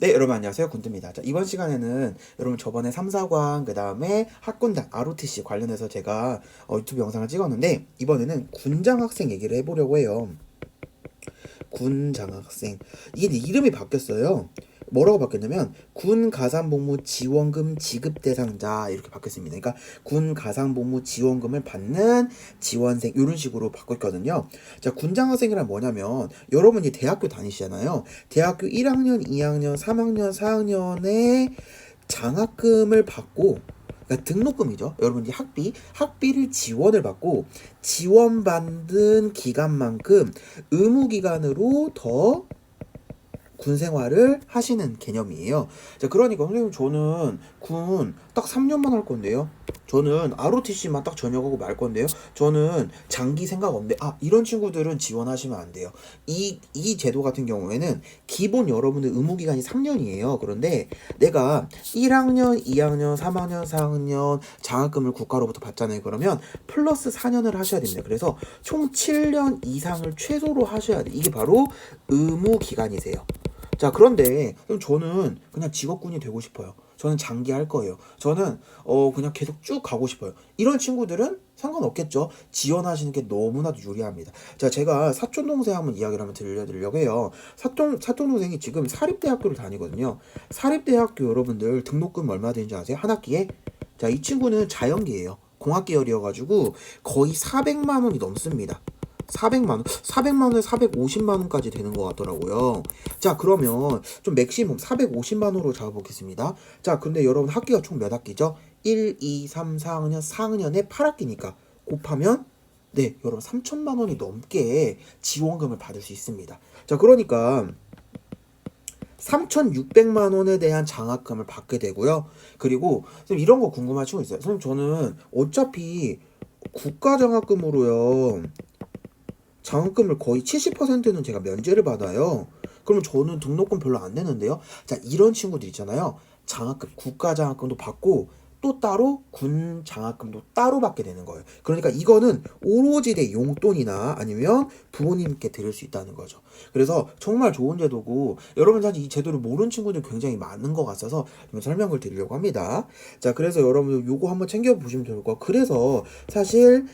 네, 여러분 안녕하세요. 군드입니다. 자, 이번 시간에는 여러분 저번에 3, 4관, 그 다음에 학군장, ROTC 관련해서 제가 유튜브 영상을 찍었는데, 이번에는 군장 학생 얘기를 해보려고 해요. 군 장학생. 이게 이제 이름이 바뀌었어요. 뭐라고 바뀌었냐면 군 가산복무 지원금 지급 대상자 이렇게 바뀌었습니다. 그러니까 군 가산복무 지원금을 받는 지원생 이런 식으로 바꿨거든요. 자, 군 장학생이란 뭐냐면 여러분이 대학교 다니시잖아요. 대학교 1학년, 2학년, 3학년, 4학년에 장학금을 받고, 그러니까 등록금이죠. 여러분 이 학비를 지원을 받고 지원받은 기간만큼 의무 기간으로 더 군 생활을 하시는 개념이에요. 자, 그러니까 선생님 저는 군 딱 3년만 할 건데요. 저는 ROTC만 딱 전역하고 말 건데요. 저는 장기 생각 없는데, 이런 친구들은 지원하시면 안 돼요. 이 제도 같은 경우에는 기본 여러분들 의무 기간이 3년이에요. 그런데 내가 1학년, 2학년, 3학년, 4학년 장학금을 국가로부터 받잖아요. 그러면 플러스 4년을 하셔야 됩니다. 그래서 총 7년 이상을 최소로 하셔야 돼요. 이게 바로 의무 기간이세요. 자, 그런데 그럼 저는 그냥 직업군이 되고 싶어요. 저는 장기 할 거예요. 저는 그냥 계속 쭉 가고 싶어요. 이런 친구들은 상관없겠죠. 지원하시는 게 너무나도 유리합니다. 자, 제가 사촌 동생 한번 이야기를 한번 들려드리려고 해요. 사촌 동생이 지금 사립대학교를 다니거든요. 사립대학교 여러분들 등록금 얼마 되는지 아세요? 한 학기에? 자, 이 친구는 자연계예요. 공학계열이어가지고 거의 400만 원이 넘습니다. 400만 원에 450만 원까지 되는 것 같더라고요. 자, 그러면 좀 맥시멈 450만 원으로 잡아보겠습니다. 자, 근데 여러분 학기가 총 몇 학기죠? 1, 2, 3, 4학년, 4학년에 8학기니까 곱하면, 네, 여러분 3천만 원이 넘게 지원금을 받을 수 있습니다. 자, 그러니까 3,600만 원에 대한 장학금을 받게 되고요. 그리고 선생님 이런 거 궁금한 친구 있어요. 선생님 저는 어차피 국가장학금으로요. 장학금을 거의 70%는 제가 면제를 받아요. 그러면 저는 등록금 별로 안 내는데요. 자, 이런 친구들 있잖아요. 장학금, 국가 장학금도 받고 또 따로 군 장학금도 따로 받게 되는 거예요. 그러니까 이거는 오로지 내 용돈이나 아니면 부모님께 드릴 수 있다는 거죠. 그래서 정말 좋은 제도고, 여러분 사실 이 제도를 모르는 친구들 굉장히 많은 것 같아서 좀 설명을 드리려고 합니다. 자, 그래서 여러분 요거 한번 챙겨보시면 좋을 것 같고, 그래서 사실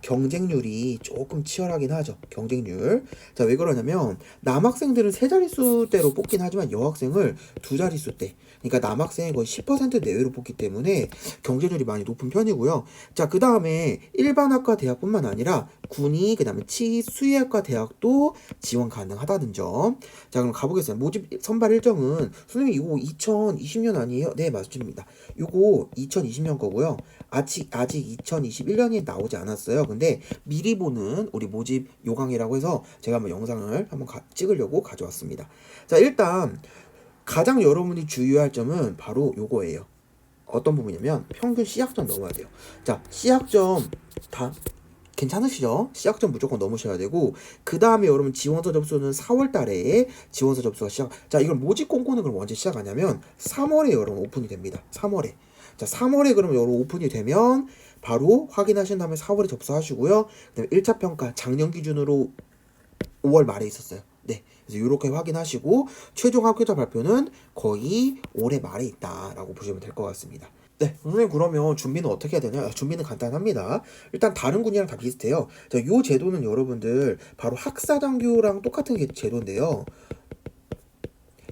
경쟁률이 조금 치열하긴 하죠. 경쟁률. 자, 왜 그러냐면 남학생들은 세 자릿수대로 뽑긴 하지만 여학생을 두 자릿수대. 그러니까 남학생이 거의 10% 내외로 뽑기 때문에 경쟁률이 많이 높은 편이고요. 자, 그 다음에 일반학과 대학뿐만 아니라 군이, 그 다음에 수의학과 대학도 지원 가능하다는 점. 자, 그럼 가보겠습니다. 모집 선발 일정은 선생님 이거 2020년 아니에요? 네, 맞습니다. 이거 2020년 거고요. 아직 2021년이 나오지 않았어요. 근데 미리 보는 우리 모집 요강이라고 해서 제가 한번 영상을 한번 찍으려고 가져왔습니다. 자, 일단 가장 여러분이 주의할 점은 바로 요거예요. 어떤 부분이냐면 평균 C학점 넘어야 돼요. 자, C학점 다 괜찮으시죠? C학점 무조건 넘으셔야 되고, 그 다음에 여러분 지원서 접수는 4월 달에 지원서 접수가 시작. 자, 이걸 모집 공고는 그럼 언제 시작하냐면 3월에 여러분 오픈이 됩니다. 3월에. 자, 3월에 그러면 여러분 오픈이 되면 바로 확인하신 다음에 4월에 접수하시고요. 그다음에 1차 평가 작년 기준으로 5월 말에 있었어요. 네. 그래서 이렇게 확인하시고 최종 합격자 발표는 거의 올해 말에 있다라고 보시면 될 것 같습니다. 네, 선생님 그러면 준비는 어떻게 해야 되냐? 준비는 간단합니다. 일단 다른 군이랑 다 비슷해요. 자, 요 제도는 여러분들 바로 학사장교랑 똑같은 제도인데요.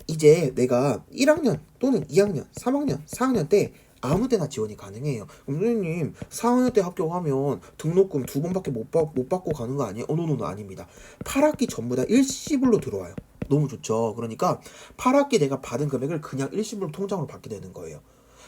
이제 내가 1학년 또는 2학년, 3학년, 4학년 때 아무 데나 지원이 가능해요. 그럼 선생님 4학년 때 합격하면 등록금 두 번밖에 못 받고 가는 거 아니에요? 노노노 아닙니다. 8학기 전부 다 일시불로 들어와요. 너무 좋죠. 그러니까 8학기 내가 받은 금액을 그냥 일시불로 통장으로 받게 되는 거예요.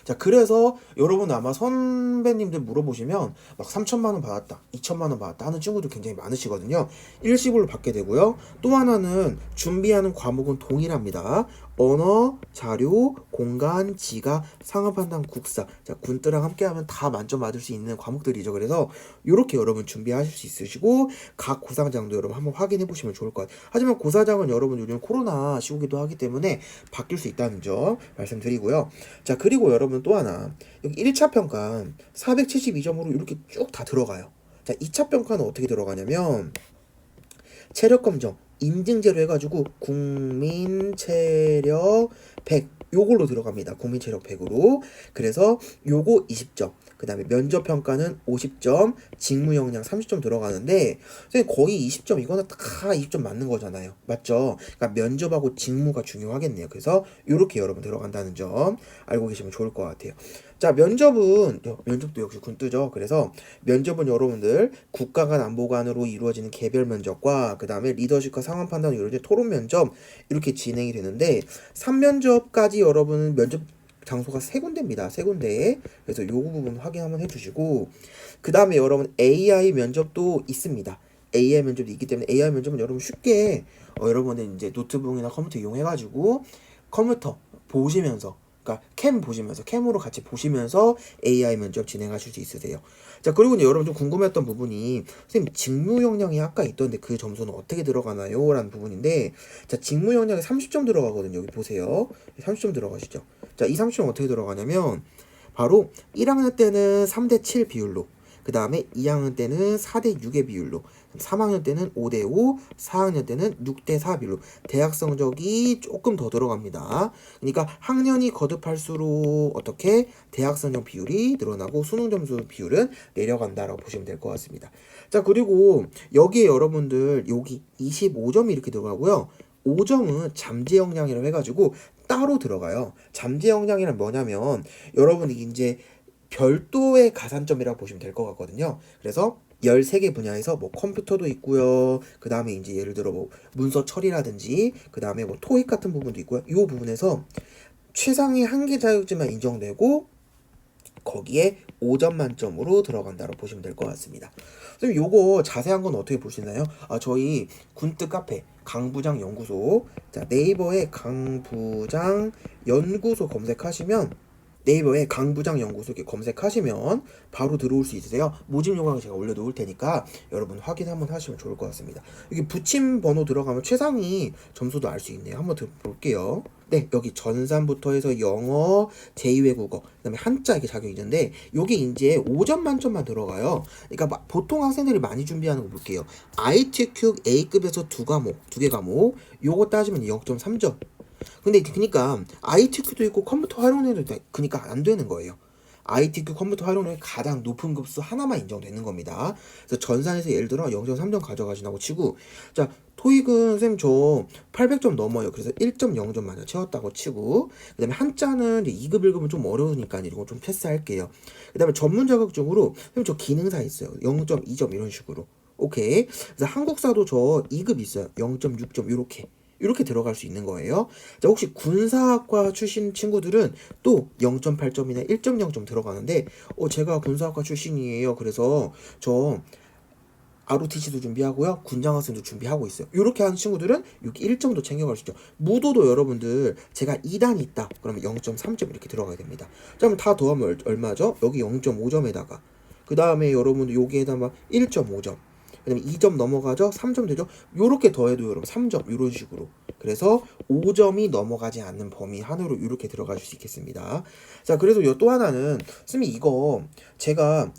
자, 그래서 여러분 아마 선배님들 물어보시면 막 3천만 원 받았다, 2천만 원 받았다 하는 친구들 굉장히 많으시거든요. 일시불로 받게 되고요. 또 하나는 준비하는 과목은 동일합니다. 언어, 자료, 공간, 지각, 상업판단, 국사. 자, 군ጥ랑 함께하면 다 만점 받을 수 있는 과목들이죠. 그래서 이렇게 여러분 준비하실 수 있으시고, 각 고사장도 여러분 한번 확인해 보시면 좋을 것 같아요. 하지만 고사장은 여러분 요즘 코로나 시국이기도 하기 때문에 바뀔 수 있다는 점 말씀드리고요. 자, 그리고 여러분 또 하나, 여기 1차 평가 472점으로 이렇게 쭉 다 들어가요. 자, 2차 평가는 어떻게 들어가냐면 체력 검정, 인증제로 해가지고 국민체력 100 요걸로 들어갑니다. 국민체력 100으로. 그래서 요거 20점. 그 다음에 면접평가는 50점, 직무역량 30점 들어가는데 선생님 거의 20점 이거는 다 20점 맞는 거잖아요. 맞죠? 그러니까 면접하고 직무가 중요하겠네요. 그래서 요렇게 여러분 들어간다는 점 알고 계시면 좋을 것 같아요. 자, 면접도 역시 군뜨죠. 그래서 면접은 여러분들 국가 간 안보 간으로 이루어지는 개별 면접과 그 다음에 리더십과 상황 판단으로 이루어지는 토론 면접 이렇게 진행이 되는데 3면접까지 여러분은 면접 장소가 세 군데입니다. 세 군데. 그래서 요거 부분 확인 한번 해주시고 그 다음에 여러분 AI 면접도 있습니다. AI 면접도 있기 때문에 AI 면접은 여러분 쉽게 여러분은 이제 노트북이나 컴퓨터 이용해가지고 컴퓨터 보시면서 그러니까 캠 보시면서 캠으로 같이 보시면서 AI 면접 진행하실 수 있으세요. 자, 그리고 이제 여러분 좀 궁금했던 부분이 선생님 직무 역량이 아까 있던데 그 점수는 어떻게 들어가나요? 라는 부분인데 자, 직무 역량이 30점 들어가거든요. 여기 보세요. 30점 들어가시죠. 자, 이 30점 어떻게 들어가냐면 바로 1학년 때는 3대 7 비율로 그 다음에 2학년 때는 4대 6의 비율로 3학년 때는 5대 5, 4학년 때는 6대 4 비율로 대학 성적이 조금 더 들어갑니다. 그러니까 학년이 거듭할수록 어떻게 대학 성적 비율이 늘어나고 수능 점수 비율은 내려간다라고 보시면 될 것 같습니다. 자, 그리고 여기에 여러분들 여기 25점이 이렇게 들어가고요. 5점은 잠재 역량이라고 해가지고 따로 들어가요. 잠재 역량이란 뭐냐면 여러분이 이제 별도의 가산점이라고 보시면 될 것 같거든요. 그래서 13개 분야에서 뭐 컴퓨터도 있고요. 그 다음에 이제 예를 들어 뭐 문서 처리라든지 그 다음에 뭐 토익 같은 부분도 있고요. 이 부분에서 최상위 한 개 자격증만 인정되고 거기에 5점 만점으로 들어간다고 보시면 될 것 같습니다. 선생님 요거 자세한 건 어떻게 볼 수 있나요? 저희 군뜨 카페 강부장 연구소 자 네이버에 강부장 연구소 검색하시면 네이버에 강부장 연구소 이렇게 검색하시면 바로 들어올 수 있으세요. 모집 요강을 제가 올려놓을 테니까 여러분 확인 한번 하시면 좋을 것 같습니다. 여기 붙임 번호 들어가면 최상위 점수도 알 수 있네요. 한번 볼게요. 네, 여기 전산부터 해서 영어, 제2외국어, 그 다음에 한자 이렇게 자격이 있는데 여기 이제 5점 만점만 들어가요. 그러니까 보통 학생들이 많이 준비하는 거 볼게요. ITQ A급에서 두 개 과목 요거 따지면 0.3점. 근데 그니까 ITQ도 있고 컴퓨터 활용률도 있다. 그니까 안 되는 거예요. ITQ 컴퓨터 활용률이 가장 높은 급수 하나만 인정되는 겁니다. 그래서 전산에서 예를 들어 0.3점 가져가신다고 치고 자 토익은 선생님 저 800점 넘어요. 그래서 1.0점 맞아 채웠다고 치고 그 다음에 한자는 이제 2급 1급은 좀 어려우니까 이거 좀 패스할게요. 그 다음에 전문 자격증으로 선생님 저 기능사 있어요. 0.2점 이런 식으로 오케이. 그래서 한국사도 저 2급 있어요. 0.6점 이렇게 들어갈 수 있는 거예요. 자, 혹시 군사학과 출신 친구들은 또 0.8점이나 1.0점 들어가는데 제가 군사학과 출신이에요. 그래서 저 ROTC도 준비하고요. 군장학생도 준비하고 있어요. 이렇게 하는 친구들은 여기 1점도 챙겨갈 수 있죠. 무도도 여러분들 제가 2단 있다. 그러면 0.3점 이렇게 들어가야 됩니다. 자, 그럼 다 더하면 얼마죠? 여기 0.5점에다가 그 다음에 여러분들 여기에다가 1.5점 그 다음에 2점 넘어가죠? 3점 되죠? 요렇게 더해도 여러분 3점 이런 식으로 그래서 5점이 넘어가지 않는 범위 안으로 이렇게 들어가실 수 있겠습니다. 자, 그래서 또 하나는 선생님 이거 제가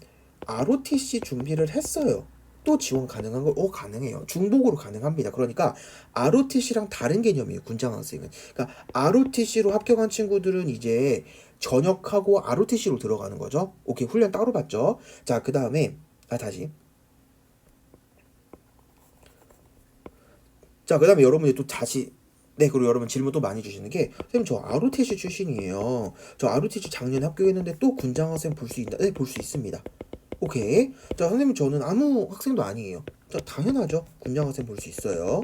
ROTC 준비를 했어요. 또 지원 가능한 걸? 가능해요. 중복으로 가능합니다. 그러니까 ROTC랑 다른 개념이에요. 군장학생은. 그러니까 ROTC로 합격한 친구들은 이제 전역하고 ROTC로 들어가는 거죠. 오케이, 훈련 따로 받죠. 자, 그 다음에 다시 자, 그 다음에 여러분이 또 다시 네, 그리고 여러분 질문 또 많이 주시는 게 선생님 저 ROTC 출신이에요. 저 ROTC 작년에 합격했는데 또 군장학생 볼 수 있나? 네, 볼 수 있습니다. 오케이. 자, 선생님 저는 아무 학생도 아니에요. 자, 당연하죠. 군장학생 볼 수 있어요.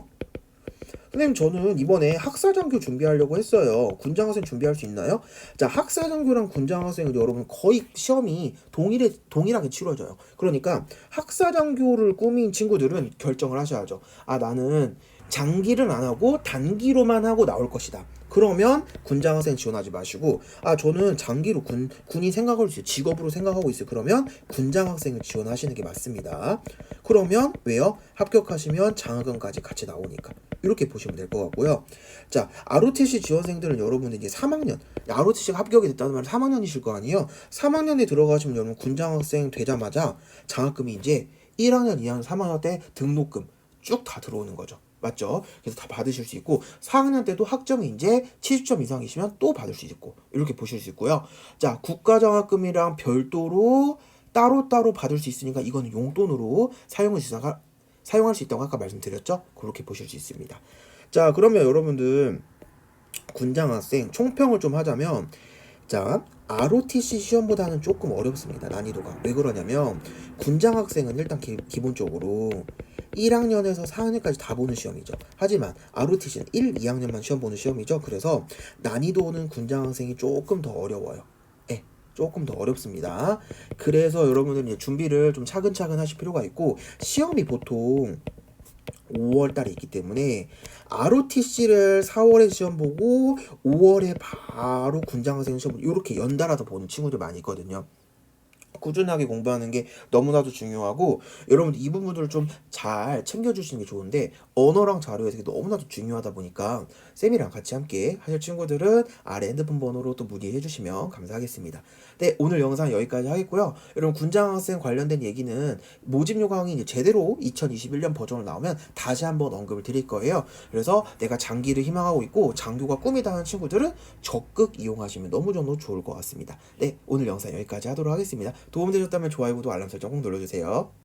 선생님 저는 이번에 학사장교 준비하려고 했어요. 군장학생 준비할 수 있나요? 자, 학사장교랑 군장학생은 여러분 거의 시험이 동일하게 치러져요. 그러니까 학사장교를 꾸민 친구들은 결정을 하셔야죠. 나는 장기를 안 하고 단기로만 하고 나올 것이다. 그러면 군장학생 지원하지 마시고 저는 장기로 군인 생각하고 있어요. 직업으로 생각하고 있어요. 그러면 군장학생을 지원하시는 게 맞습니다. 그러면 왜요? 합격하시면 장학금까지 같이 나오니까 이렇게 보시면 될 것 같고요. 자, ROTC 지원생들은 여러분들 이제 3학년 ROTC가 합격이 됐다는 말은 3학년이실 거 아니에요. 3학년에 들어가시면 여러분 군장학생 되자마자 장학금이 이제 1학년, 2학년, 3학년 때 등록금 쭉 다 들어오는 거죠. 맞죠? 그래서 다 받으실 수 있고 4학년 때도 학점이 이제 70점 이상이시면 또 받을 수 있고 이렇게 보실 수 있고요. 자, 국가장학금이랑 별도로 따로따로 받을 수 있으니까 이거는 용돈으로 사용할 수 있다고 아까 말씀드렸죠? 그렇게 보실 수 있습니다. 자, 그러면 여러분들 군장학생 총평을 좀 하자면 자, ROTC 시험보다는 조금 어렵습니다. 난이도가. 왜 그러냐면 군장학생은 일단 기본적으로 1학년에서 4학년까지 다 보는 시험이죠. 하지만 ROTC는 1, 2학년만 시험 보는 시험이죠. 그래서 난이도는 군장학생이 조금 더 어려워요. 예, 조금 더 어렵습니다. 그래서 여러분들 이제 준비를 좀 차근차근 하실 필요가 있고 시험이 보통 5월 달에 있기 때문에 ROTC를 4월에 시험 보고 5월에 바로 군장학생 시험 보고 이렇게 연달아서 보는 친구들 많이 있거든요. 꾸준하게 공부하는 게 너무나도 중요하고 여러분들 이 부분들을 좀 잘 챙겨주시는 게 좋은데 언어랑 자료 해석이 너무나도 중요하다 보니까 쌤이랑 같이 함께 하실 친구들은 아래 핸드폰 번호로 또 문의해 주시면 감사하겠습니다. 네, 오늘 영상 여기까지 하겠고요. 여러분 군장학생 관련된 얘기는 모집 요강이 이제 제대로 2021년 버전으로 나오면 다시 한번 언급을 드릴 거예요. 그래서 내가 장기를 희망하고 있고 장교가 꿈이다 하는 친구들은 적극 이용하시면 너무 좋을 것 같습니다. 네, 오늘 영상 여기까지 하도록 하겠습니다. 도움되셨다면 좋아요, 구독, 알람 설정 꼭 눌러주세요.